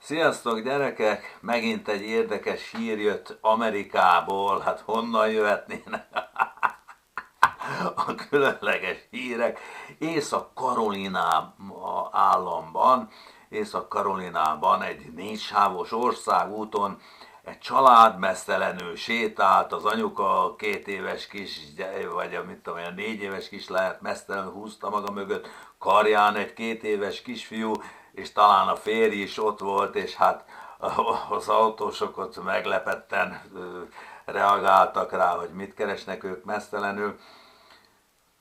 Sziasztok gyerekek! Megint egy érdekes hír jött Amerikából. Hát honnan jöhetnének a különleges hírek? Észak-Karolina államban, Észak-Karolinában egy négysávos országúton egy család mesztelenül sétált, az anyuka 2 éves kis, vagy mit tudom én, 4 éves kislányt mesztelenül húzta maga mögött, karján egy 2 éves kisfiú, és talán a férj is ott volt, és hát az autósok ott meglepetten reagáltak rá, hogy mit keresnek ők mesztelenül.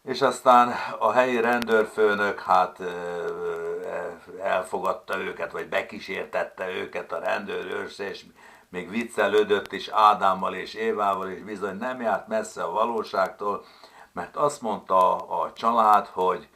És aztán a helyi rendőrfőnök hát elfogadta őket, vagy bekísértette őket a rendőrőrs, és még viccelődött is Ádámmal és Évával, és bizony nem járt messze a valóságtól, mert azt mondta a család, hogy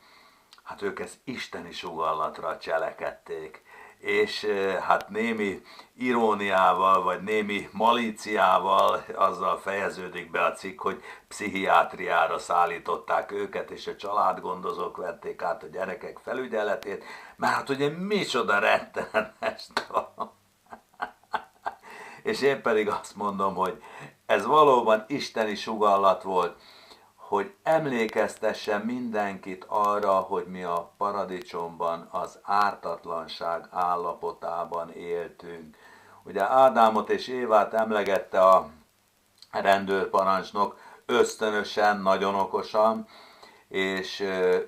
hát ők ezt isteni sugallatra cselekedték. És hát némi iróniával, vagy némi malíciával azzal fejeződik be a cikk, hogy pszichiátriára szállították őket, és a családgondozók vették át a gyerekek felügyeletét, mert hát ugye micsoda rettenetes dolog. És én pedig azt mondom, hogy ez valóban isteni sugallat volt, hogy emlékeztessen mindenkit arra, hogy mi a paradicsomban az ártatlanság állapotában éltünk. Ugye Ádámot és Évát emlegette a rendőrparancsnok ösztönösen, nagyon okosan, és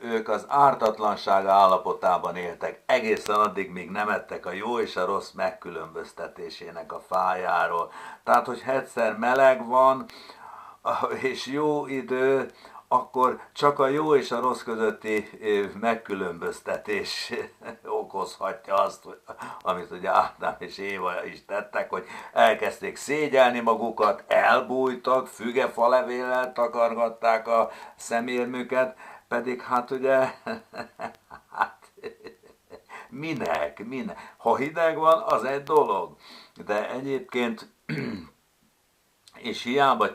ők az ártatlanság állapotában éltek egészen addig, míg nem ettek a jó és a rossz megkülönböztetésének a fájáról. Tehát, hogy egyszer meleg van, és jó idő, akkor csak a jó és a rossz közötti megkülönböztetés okozhatja azt, amit ugye Ádám és Éva is tettek, hogy elkezdték szégyelni magukat, elbújtak, fügefalevéllel takargatták a szemérmüket, pedig hát ugye hát, minek? Ha hideg van, az egy dolog, de egyébként és hiába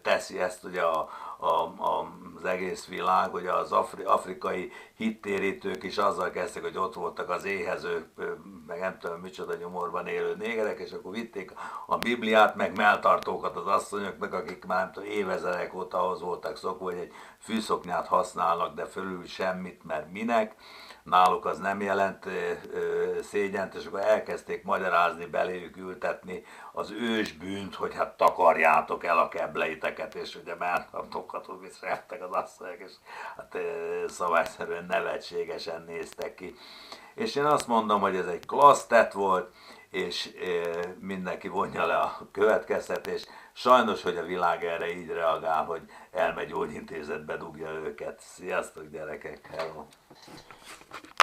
teszi ezt ugye az egész világ, hogy az afrikai hittérítők is azzal kezdtek, hogy ott voltak az éhező, meg nem tudom micsoda nyomorban élő négerek, és akkor vitték a Bibliát, meg melltartókat az asszonyoknak, akik már nem tudom, évezredek óta ahhoz voltak szokva, hogy egy fűszoknyát használnak, de fölül semmit, mert minek. Náluk az nem jelent szégyent, és akkor elkezdték magyarázni, beléjük ültetni az ősbűnt, hogy hát takarjátok el a kebleiteket, és ugye melltartókat viseltek az asszonyok, és hát szabályszerűen nevetségesen néztek ki. És én azt mondom, hogy ez egy klassz tett volt, és mindenki vonja le a következtetést. Sajnos, hogy a világ erre így reagál, hogy elmegy gyógyintézetbe, dugja őket. Sziasztok gyerekek! Hello.